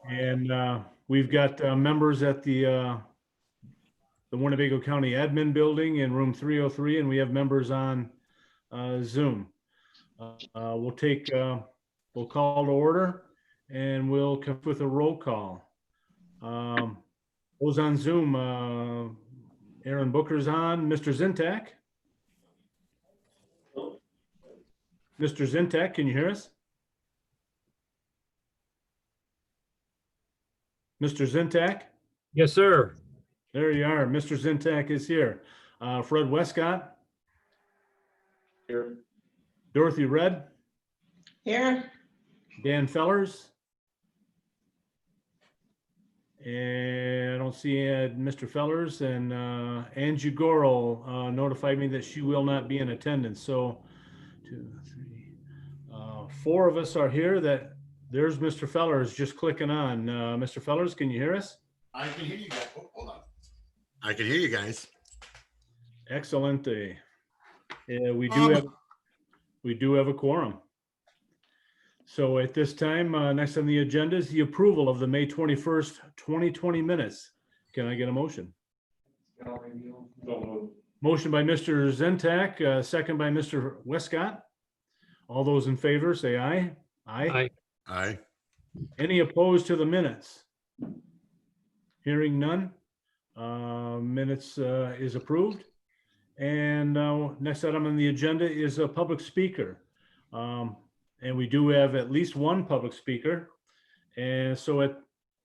And we've got members at the Winnebago County Admin Building in room 303, and we have members on Zoom. We'll call to order, and we'll come with a roll call. Those on Zoom, Aaron Booker's on. Mr. Zintak? Mr. Zintak, can you hear us? Mr. Zintak? Yes, sir. There you are. Mr. Zintak is here. Fred Westcott? Here. Dorothy Red? Here. Dan Fellers? And I don't see Mr. Fellers, and Angie Gorel notified me that she will not be in attendance. So 2, 3, 4 of us are here. There's Mr. Fellers just clicking on. Mr. Fellers, can you hear us? I can hear you guys. Oh, hold on. I can hear you guys. Excellent. We do have a quorum. So at this time, next on the agenda is the approval of the May 21st, 2020 minutes. Can I get a motion? Motion by Mr. Zentak, second by Mr. Westcott. All those in favor say aye. Aye. Aye. Any opposed to the minutes? Hearing none. Minutes is approved. And next item on the agenda is a public speaker. And we do have at least one public speaker. And so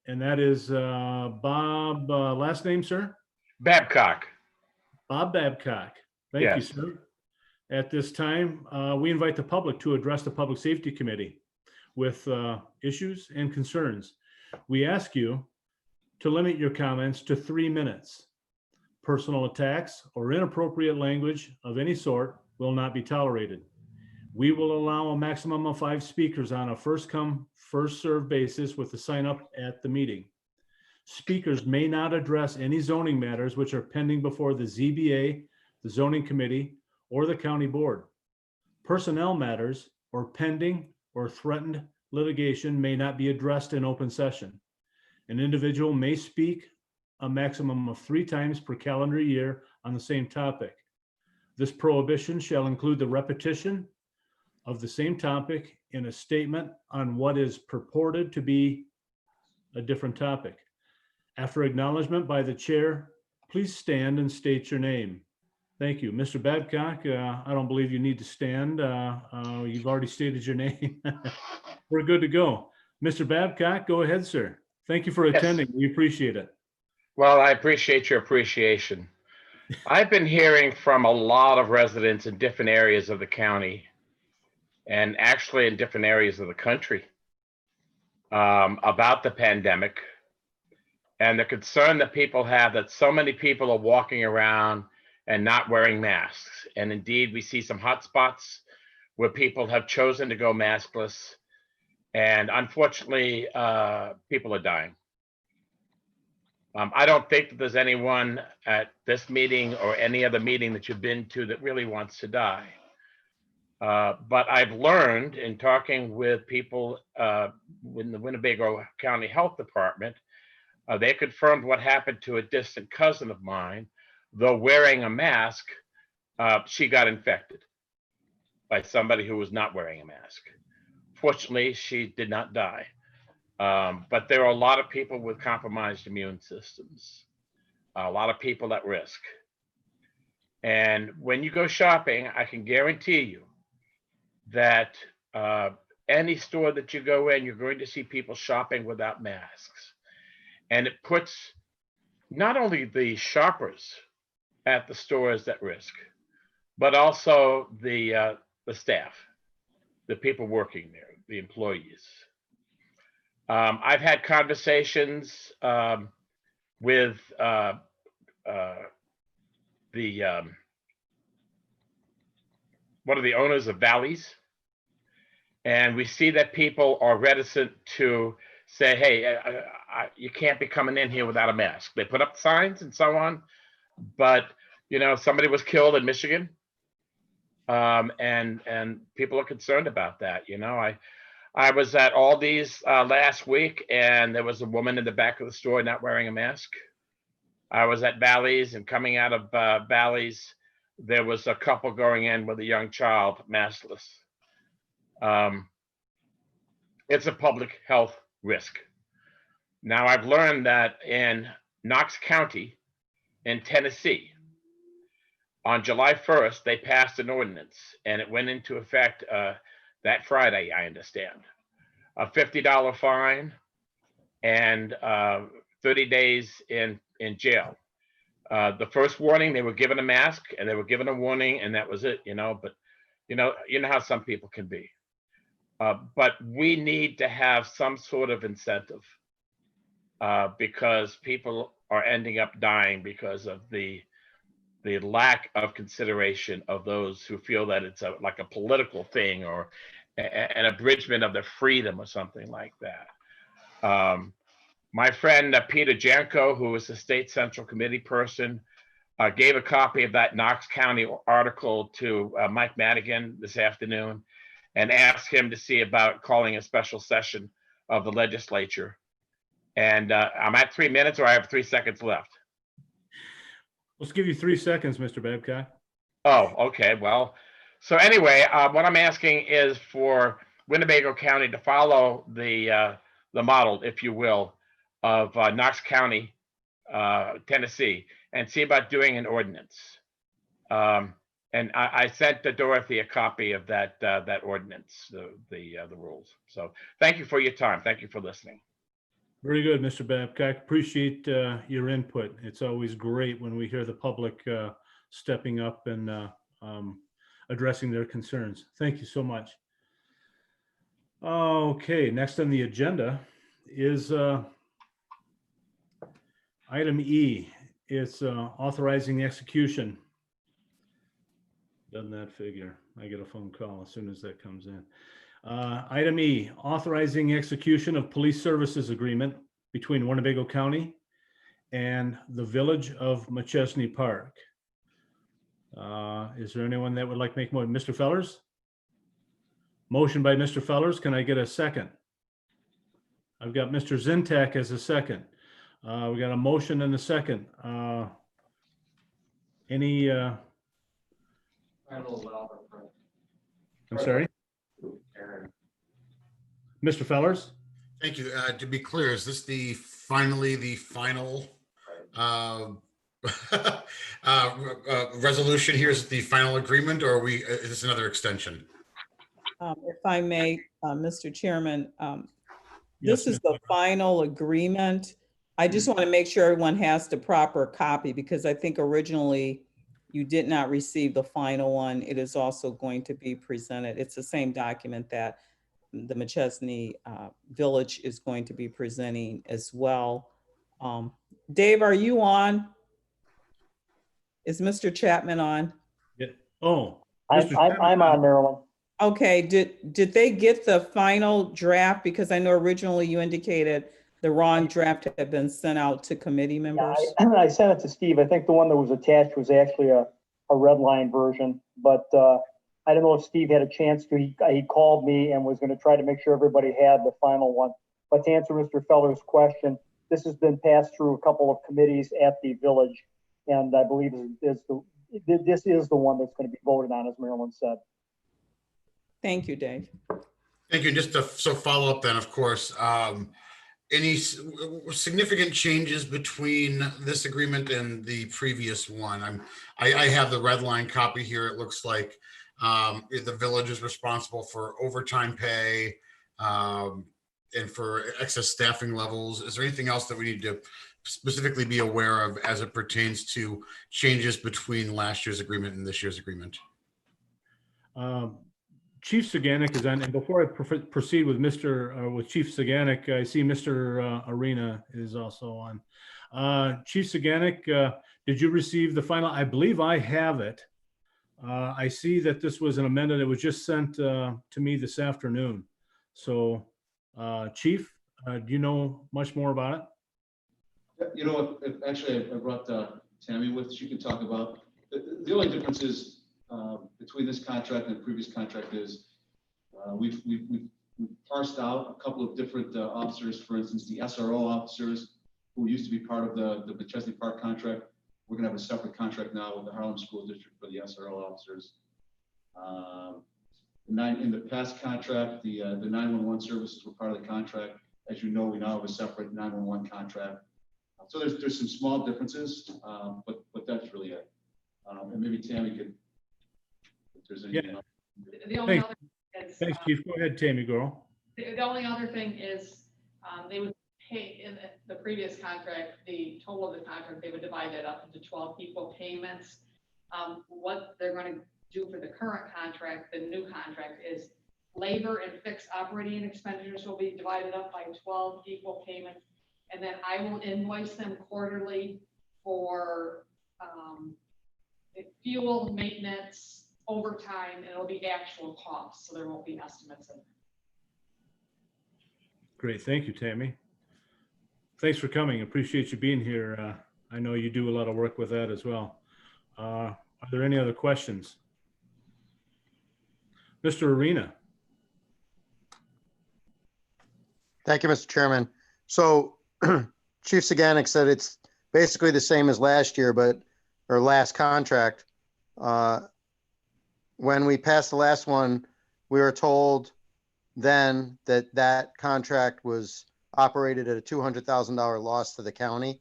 that is Bob, last name, sir? Babcock. Bob Babcock. Thank you, Yes. sir. At this time, we invite the public to address the Public Safety Committee with issues and concerns. We ask you to limit your comments to 3 minutes. Personal attacks or inappropriate language of any sort will not be tolerated. We will allow a maximum of 5 speakers on a first come, first served basis with the sign up at the meeting. Speakers may not address any zoning matters which are pending before the ZBA, the zoning committee, or the county board. Personnel matters or pending or threatened litigation may not be addressed in open session. An individual may speak a maximum of 3 times per calendar year on the same topic. This prohibition shall include the repetition of the same topic in a statement on what is purported to be a different topic. After acknowledgement by the chair, please stand and state your name. Thank you. Mr. Babcock, I don't believe you need to stand. You've already stated your name. We're good to go. Mr. Babcock, go ahead, sir. Thank you for attending. We appreciate it. Well, I appreciate your appreciation. I've been hearing from a lot of residents in different areas of the county and actually in different areas of the country about the pandemic and the concern that people have that so many people are walking around and not wearing masks. And indeed, we see some hot spots where people have chosen to go maskless. And unfortunately, people are dying. I don't think that there's anyone at this meeting or any other meeting that you've been to that really wants to die. But I've learned in talking with people in the Winnebago County Health Department, they confirmed what happened to a distant cousin of mine. Though wearing a mask, she got infected by somebody who was not wearing a mask. Fortunately, she did not die. But there are a lot of people with compromised immune systems, a lot of people at risk. And when you go shopping, I can guarantee you that any store that you go in, you're going to see people shopping without masks. And it puts not only the shoppers at the stores at risk, but also the staff, the people working there, the employees. I've had conversations with one of the owners of Valleys, and we see that people are reticent to say, hey, you can't be coming in here without a mask. They put up signs and so on, but you know, somebody was killed in Michigan, and people are concerned about that. You know, I was at Aldi's last week, and there was a woman in the back of the store not wearing a mask. I was at Bally's, and coming out of Bally's, there was a couple going in with a young child, maskless. It's a public health risk. Now, I've learned that in Knox County in Tennessee, on July 1st, they passed an ordinance, and it went into effect that Friday, I understand. A $50 fine and 30 days in jail. The first warning, they were given a mask, and they were given a warning, and that was it, but you know how some people can be. But we need to have some sort of incentive because people are ending up dying because of the lack of consideration of those who feel that it's like a political thing or an abridgment of their freedom or something like that. My friend Peter Janko, who is the state central committee person, gave a copy of that Knox County article to Mike Madigan this afternoon and asked him to see about calling a special session of the legislature. And I'm at 3 minutes, or I have 3 seconds left. Let's give you 3 seconds, Mr. Babcock. Oh, okay. Well, so anyway, what I'm asking is for Winnebago County to follow the model, if you will, of Knox County, Tennessee, and see about doing an ordinance. And I sent Dorothy a copy of that ordinance, the rules. So thank you for your time. Thank you for listening. Very good, Mr. Babcock. Appreciate your input. It's always great when we hear the public stepping up and addressing their concerns. Thank you so much. Okay, next on the agenda is item E. It's authorizing the execution. Doesn't that figure? I get a phone call as soon as that comes in. Item E, authorizing execution of police services agreement between Winnebago County and the Village of McChesney Park. Is there anyone that would like to make more? Mr. Fellers? Motion by Mr. Fellers. Can I get a second? I've got Mr. Zintak as a second. We got a motion and a second. Any? I'm sorry? Mr. Fellers? Thank you. To be clear, is this finally the final resolution here? Is it the final agreement, or is this another extension? If I may, Mr. Chairman, Yes, this is the final agreement. I just want to make sure everyone has the proper copy because I think originally you did not receive the final one. It is also going to be presented. It's the same document that the McChesney Village is going to be presenting as well. Dave, are you on? Is Mr. Chapman on? Yeah. Oh. I'm on, Marilyn. Okay, did they get the final draft? Because I know originally you indicated the wrong draft had been sent out to committee members. Yeah, I sent it to Steve. I think the one that was attached was actually a red line version, but I don't know if Steve had a chance to. He called me and was going to try to make sure everybody had the final one. But to answer Mr. Feller's question, this has been passed through a couple of committees at the village, and I believe this is the one that's going to be voted on, as Marilyn said. Thank you, Dave. Thank you. Just to follow up then, of course, any significant changes between this agreement and the previous one? I have the red line copy here. It looks like the village is responsible for overtime pay and for excess staffing levels. Is there anything else that we need to specifically be aware of as it pertains to changes between last year's agreement and this year's agreement? Chief Saganik is on, and before I proceed with Chief Saganik, I see Mr. Arena is also on. Chief Saganik, did you receive the final? I believe I have it. I see that this was an amendment. It was just sent to me this afternoon. So, Chief, do you know much more about it? You know what? Actually, I brought Tammy with. She can talk about the only difference is between this contract and the previous contract is we've we parsed out a couple of different officers, for instance, the SRO officers who used to be part of the McChesney Park contract. We're gonna have a separate contract now with the Harlem School District for the SRO officers. In the past contract, the 911 services were part of the contract. As you know, we now have a separate 911 contract. So there's some small differences, but that's really it. And maybe Tammy could, if there's anything else. The only Thanks. other is, Thanks, Chief. Go ahead, Tammy Girl. the only other thing is, they would pay, in the previous contract, the total of the contract, they would divide it up into 12 equal payments. What they're gonna do for the current contract, the new contract, is labor and fixed operating expenditures will be divided up by 12 equal payments. And then I will invoice them quarterly for fuel, maintenance, overtime, and it'll be actual costs, so there won't be estimates in there. Great. Thank you, Tammy. Thanks for coming. Appreciate you being here. I know you do a lot of work with that as well. Are there any other questions? Mr. Arena? Thank you, Mr. Chairman. So Chief Saganik said it's basically the same as last year, or last contract. When we passed the last one, we were told then that contract was operated at a $200,000 loss to the county.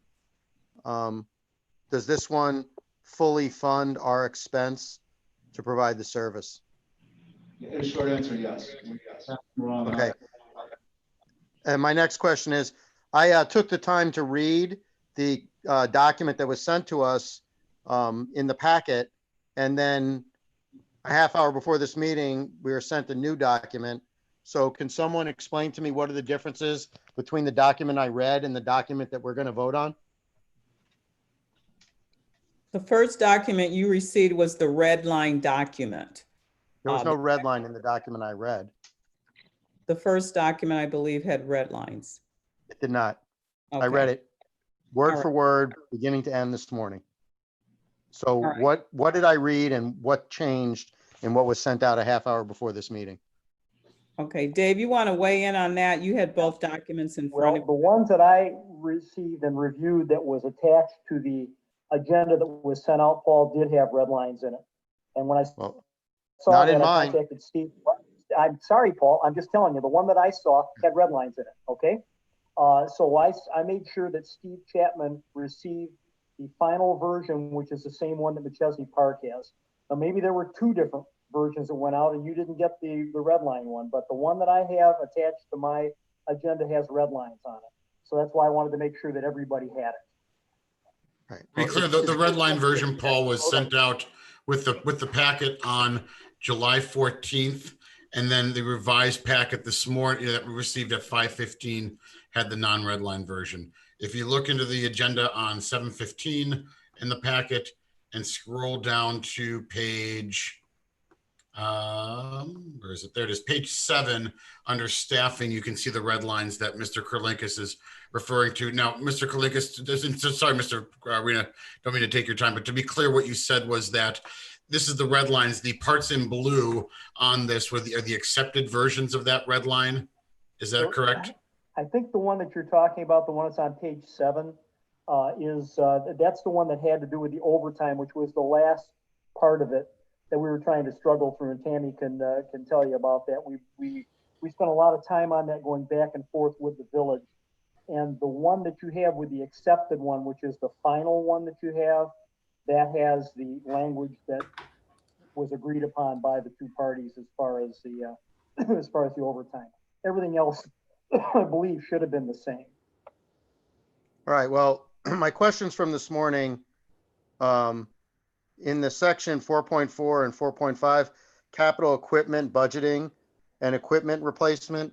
Does this one fully fund our expense to provide the service? In a short answer, yes. Okay. And my next question is, I took the time to read the document that was sent to us in the packet, and then a half hour before this meeting, we were sent a new document. So can someone explain to me what are the differences between the document I read and the document that we're going to vote on? The first document you received was the red line document. There was no red line in the document I read. The first document, I believe, had red lines. It did not. I Okay. read it word All for right. word, beginning to end this morning. So All right. what did I read and what changed in what was sent out a half hour before this meeting? Okay, Dave, you want to weigh in on that? You had both documents in front Well, of the ones that I received and reviewed that was attached to the agenda that was sent out, Paul, did have red lines in it. And when I Well, saw not that, in I mine. contacted Steve. I'm sorry, Paul, I'm just telling you, the one that I saw had red lines in it, okay? So I made sure that Steve Chapman received the final version, which is the same one that McChesney Park has. Now, maybe there were two different versions that went out and you didn't get the red line one, but the one that I have attached to my agenda has red lines on it. So that's why I wanted to make sure that everybody had it. Right. Be clear, the red line version, Paul, was sent out with the packet on July 14th. And then the revised packet this morning that we received at 5:15 had the non-red line version. If you look into the agenda on 7:15 in the packet and scroll down to page, where is it? There it is, page 7 under staffing, you can see the red lines that Mr. Kurlinkus is referring to. Now, Mr. Kurlinkus, sorry, Mr. Arena, don't mean to take your time, but to be clear, what you said was that this is the red lines, the parts in blue on this are the accepted versions of that red line. Is that correct? I think the one that you're talking about, the one that's on page 7, that's the one that had to do with the overtime, which was the last part of it that we were trying to struggle through, and Tammy can tell you about that. We spent a lot of time on that, going back and forth with the village. And the one that you have with the accepted one, which is the final one that you have, that has the language that was agreed upon by the two parties as far as the as far as the overtime. Everything else, I believe, should have been the same. All right, well, my questions from this morning, in the section 4.4 and 4.5, capital equipment budgeting and equipment replacement.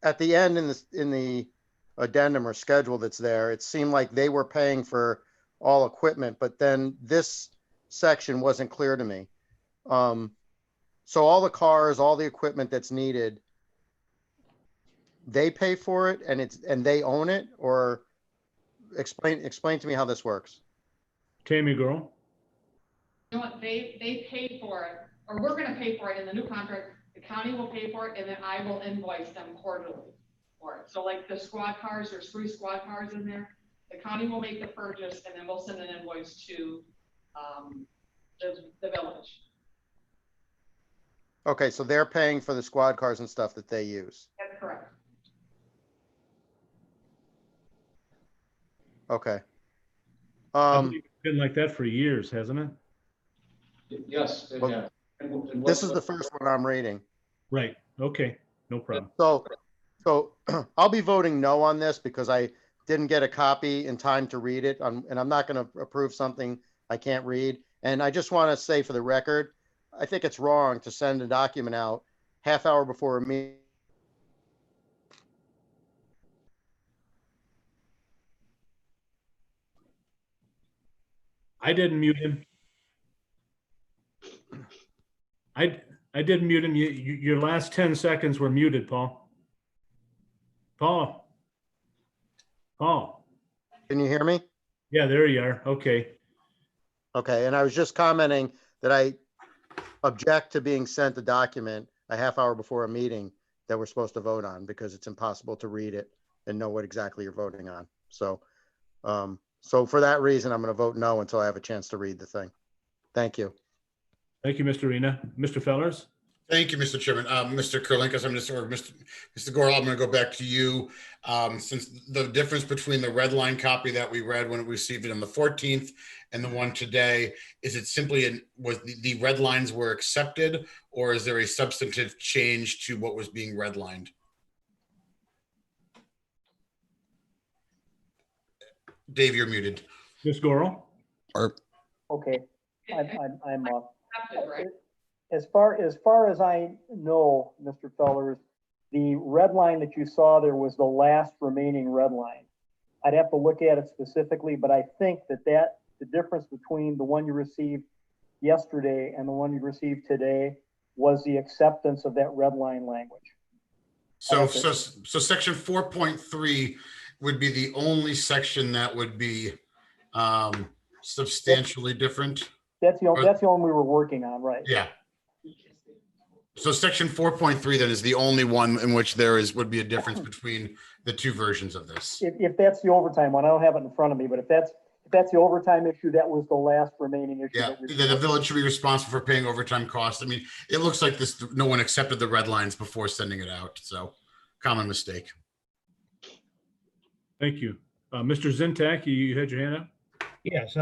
At the end in the addendum or schedule that's there, it seemed like they were paying for all equipment, but then this section wasn't clear to me. So all the cars, all the equipment that's needed, they pay for it and they own it, or explain to me how this works. Tammy Girl? You know what, they pay for it, or we're gonna pay for it in the new contract. The county will pay for it, and then I will invoice them quarterly for it. So like the squad cars, there's 3 squad cars in there. The county will make the purchase, and then we'll send an invoice to the village. Okay, so they're paying for the squad cars and stuff that they use. That's correct. Okay. I believe it's been like that for years, hasn't it? Yes, it Well, has. And This is what's- the first one I'm reading. Right, okay, no problem. So I'll be voting no on this because I didn't get a copy in time to read it. And I'm not going to approve something I can't read. And I just want to say for the record, I think it's wrong to send a document out half hour before a meeting. I didn't mute him. I didn't mute him. Your last 10 seconds were muted, Paul. Paul. Can you hear me? Yeah, there you are. Okay. Okay, and I was just commenting that I object to being sent a document a half hour before a meeting that we're supposed to vote on because it's impossible to read it and know what exactly you're voting on. So, so for that reason, I'm going to vote no until I have a chance to read the thing. Thank you. Thank you, Mr. Arena. Mr. Fellers? Thank you, Mr. Chairman. Mr. Kurlinkus, Mr. Gorel, I'm going to go back to you. Since the difference between the red line copy that we read when we received it on the 14th and the one today, is it simply was the red lines were accepted, or is there a substantive change to what was being redlined? Dave, you're muted. Ms. Gorel? Okay, I'm Accepted, right? as far as I know, Mr. Fellers, the red line that you saw there was the last remaining red line. I'd have to look at it specifically, but I think that the difference between the one you received yesterday and the one you received today was the acceptance of that red line language. So section 4.3 would be the only section that would be substantially different. That's the one we were working on, right? Yeah. So section 4.3 then is the only one in which would be a difference between the two versions of this. If that's the overtime one, I don't have it in front of me, but if that's the overtime issue, that was the last remaining issue. Yeah, the village should be responsible for paying overtime costs. I mean, it looks like no one accepted the red lines before sending it out. So common mistake. Thank you. Mr. Zintak, you had your hand up? Yes,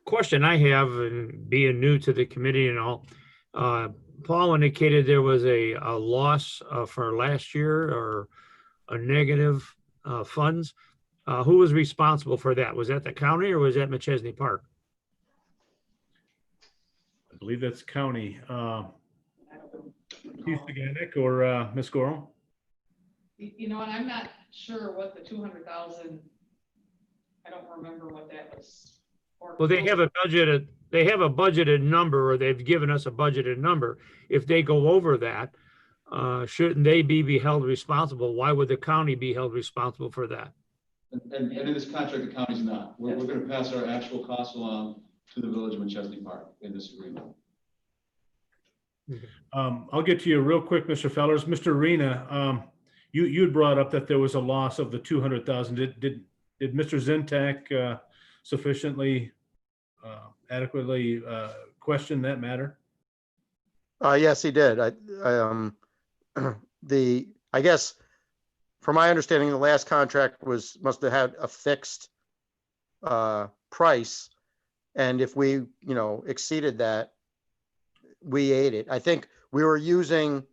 question I have, and being new to the committee and all, Paul indicated there was a loss for last year or a negative funds. Who was responsible for that? Was that the county or was that McChesney Park? I believe that's county. Chief Saganic or Ms. Gorel? You know, and I'm not sure what the 200,000, I don't remember what that was for. Well, they have a budgeted number, or they've given us a budgeted number. If they go over that, shouldn't they be held responsible? Why would the county be held responsible for that? And in this contract, the county's not. We're going to pass our actual costs along to the village of Chesney Park in this agreement. I'll get to you real quick, Mr. Fellers. Mr. Arena, you had brought up that there was a loss of the 200,000. Did Mr. Zintak sufficiently adequately question that matter? Yes, he did. I guess from my understanding, the last contract must have had a fixed price. And if we, exceeded that, we ate it. I think we were using,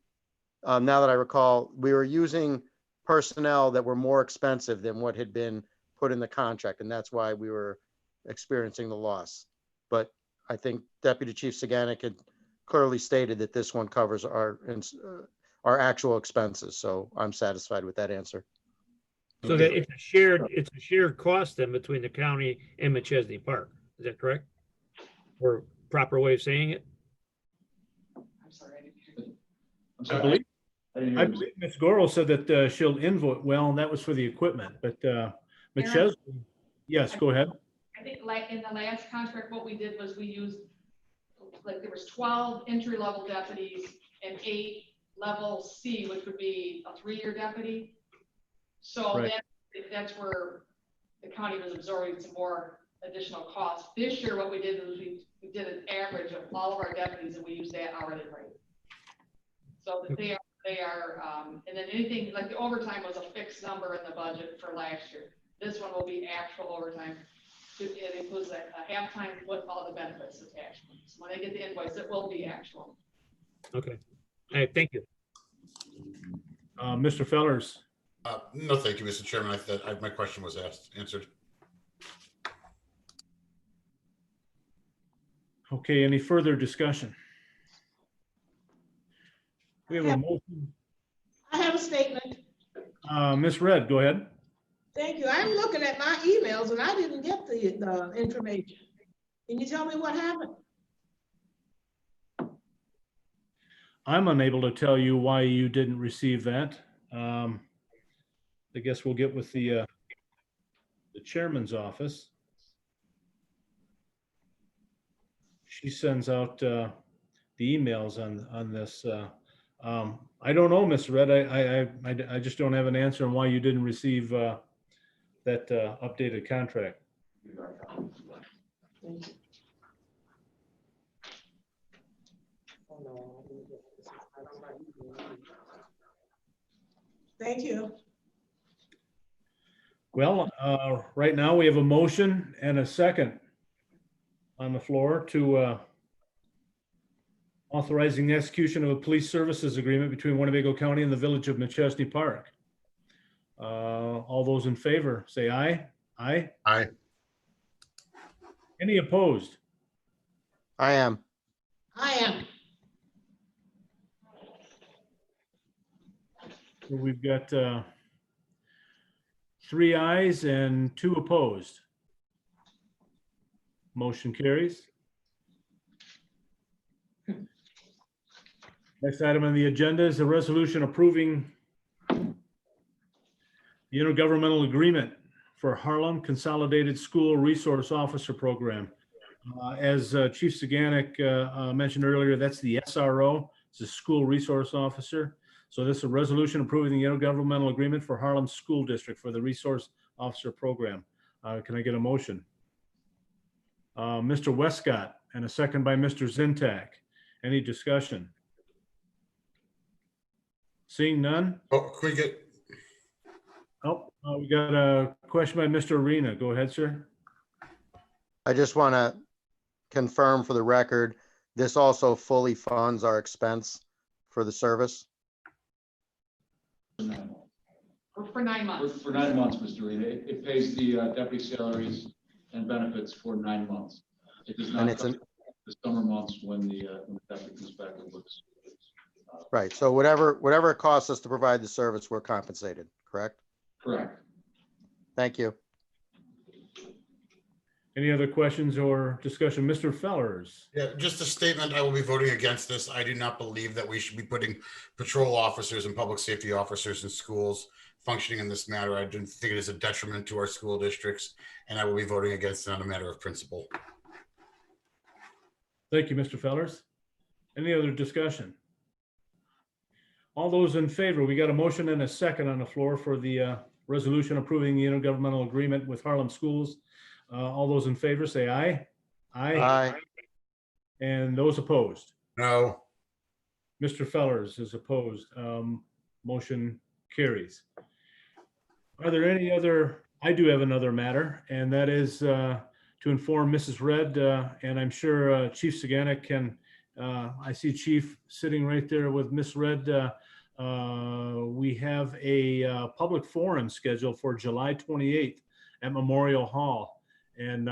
now that I recall, we were using personnel that were more expensive than what had been put in the contract. And that's why we were experiencing the loss. But I think Deputy Chief Saganic had clearly stated that this one covers our actual expenses. So I'm satisfied with that answer. So that it's a shared cost then between the county and McChesney Park. Is that correct? Or proper way of saying it? I'm sorry, I didn't hear you. I'm I sorry. believe I didn't hear you. Ms. Gorel said that she'll invoice, well, and that was for the equipment, but McChesney, yes, go ahead. I think like in the last contract, what we did was we used, like there was 12 entry-level deputies and 8 level C, which would be a 3-year deputy. So Right. that's where the county was absorbing some more additional costs. This year, what we did was we did an average of all of our deputies, and we used that hourly rate. So that they are, and then anything, like the overtime was a fixed number in the budget for last year. This one will be actual overtime. It includes a halftime with all the benefits attached. So when they get the invoice, it will be actual. Okay. Hey, thank you. Mr. Fellers, No, thank you, Mr. Chairman. My question was answered. okay, any further discussion? We have a motion. I have a statement. Ms. Red, go ahead. Thank you. I'm looking at my emails and I didn't get the information. Can you tell me what happened? I'm unable to tell you why you didn't receive that. I guess we'll get with the chairman's office. She sends out the emails on this. I don't know, Ms. Red. I just don't have an answer on why you didn't receive that updated contract. Thank you. Well, right now we have a motion and a second on the floor to authorizing the execution of a police services agreement between Winnebago County and the Village of McChesney Park. All those in favor, say aye. Aye. Aye. Any opposed? I am. I am. So we've got 3 ayes and 2 opposed. Motion carries. Next item on the agenda is a resolution approving the intergovernmental agreement for Harlem Consolidated School Resource Officer Program. As Chief Saganek mentioned earlier, that's the SRO. It's a school resource officer. So this is a resolution approving the intergovernmental agreement for Harlem School District for the Resource Officer Program. Can I get a motion? Mr. Westcott, and a second by Mr. Zintak. Any discussion? Seeing none? Oh, can we get, Oh, we got a question by Mr. Arena. Go ahead, sir. I just want to confirm for the record, this also fully funds our expense for the service. For 9 months. For 9 months, Mr. Arena. It pays the deputy salaries and benefits for 9 months. It does And not it's cover the summer months when the deputy comes back and looks. Right. So whatever it costs us to provide the service, we're compensated, correct? Correct. Thank you. Any other questions or discussion? Mr. Fellers? yeah, just a statement. I will be voting against this. I do not believe that we should be putting patrol officers and public safety officers in schools functioning in this matter. I do think it is a detriment to our school districts, and I will be voting against it on a matter of principle. Thank you, Mr. Fellers. Any other discussion? All those in favor, we got a motion and a second on the floor for the resolution approving the intergovernmental agreement with Harlem Schools. All those in favor say aye. Aye. And those opposed? No. Mr. Fellers is opposed. Motion carries. Are there any other, I do have another matter, and that is to inform Mrs. Red, and I'm sure Chief Saganek can, I see Chief sitting right there with Miss Red. We have a public forum scheduled for July 28th at Memorial Hall. And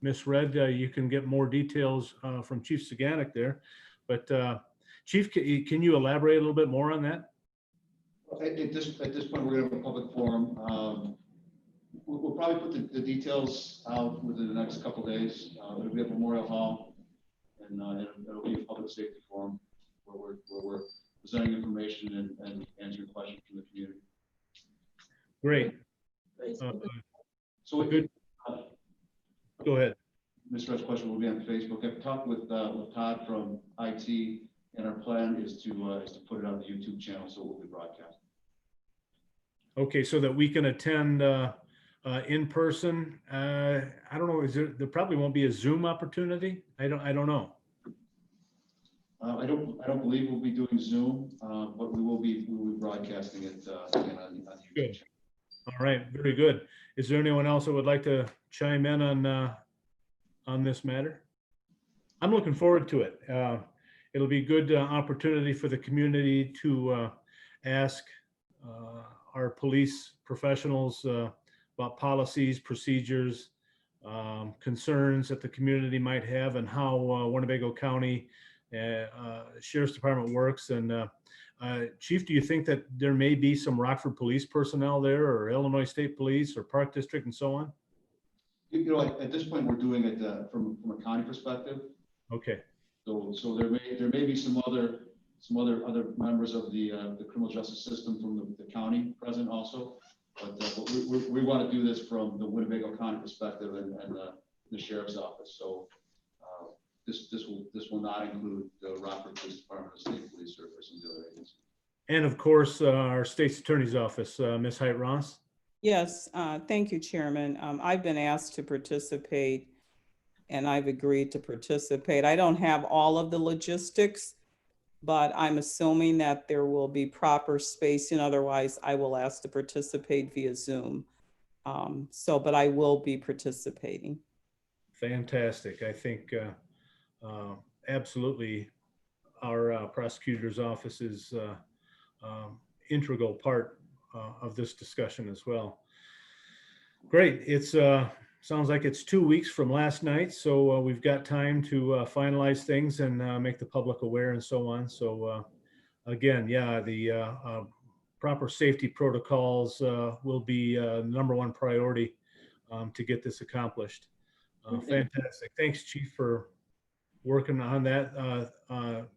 Miss Red, you can get more details from Chief Saganek there. But Chief, can you elaborate a little bit more on that? At this point, we're going to have a public forum. We'll probably put the details out within the next couple of days. It'll be at Memorial Hall, and it'll be a public safety forum where we're presenting information and answering questions from the community. Great. So Good. Go ahead. Ms. Red's question will be on Facebook. I've talked with Todd from IT, And our plan is to put it on the YouTube channel, so it will be broadcast. Okay, so that we can attend in person. I don't know, there probably won't be a Zoom opportunity? I don't know. I don't believe we'll be doing Zoom, but we will be broadcasting it again on the YouTube Good. channel. All right, very good. Is there anyone else that would like to chime in on this matter? I'm looking forward to it. It'll be a good opportunity for the community to ask our police professionals about policies, procedures, concerns that the community might have, and how Winnebago County Sheriff's Department works. And Chief, do you think that there may be some Rockford Police personnel there, or Illinois State Police, or Park District, and so on? You know, at this point, we're doing it from a county perspective. Okay. So there may be some other members of the criminal justice system from the county present also. But we want to do this from the Winnebago County perspective and the sheriff's office. So this will not include the Rockford Police Department, or State Police, or some of the other agencies. And of course, our state's attorney's office, Ms. Height Ross. Yes, thank you, Chairman. I've been asked to participate and I've agreed to participate. I don't have all of the logistics, but I'm assuming that there will be proper spacing. Otherwise, I will ask to participate via Zoom. But I will be participating. Fantastic. I think absolutely our prosecutor's office is integral part of this discussion as well. Great. It's sounds like it's 2 weeks from last night, so we've got time to finalize things and make the public aware and so on. So again, yeah, the proper safety protocols will be number one priority to get this accomplished. Fantastic. Thanks, Chief, for working on that.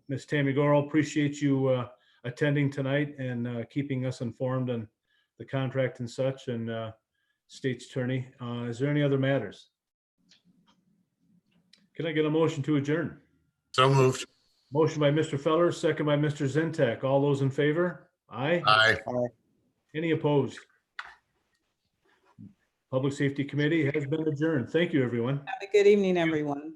Ms. Tammy Gorel, appreciate you attending tonight and keeping us informed on the contract and such. And State's Attorney, is there any other matters? Can I get a motion to adjourn? So moved. Motion by Mr. Feller, second by Mr. Zentak. All those in favor? Aye. Aye. Any opposed? Public Safety Committee has been adjourned. Thank you, everyone. Have a good evening, everyone.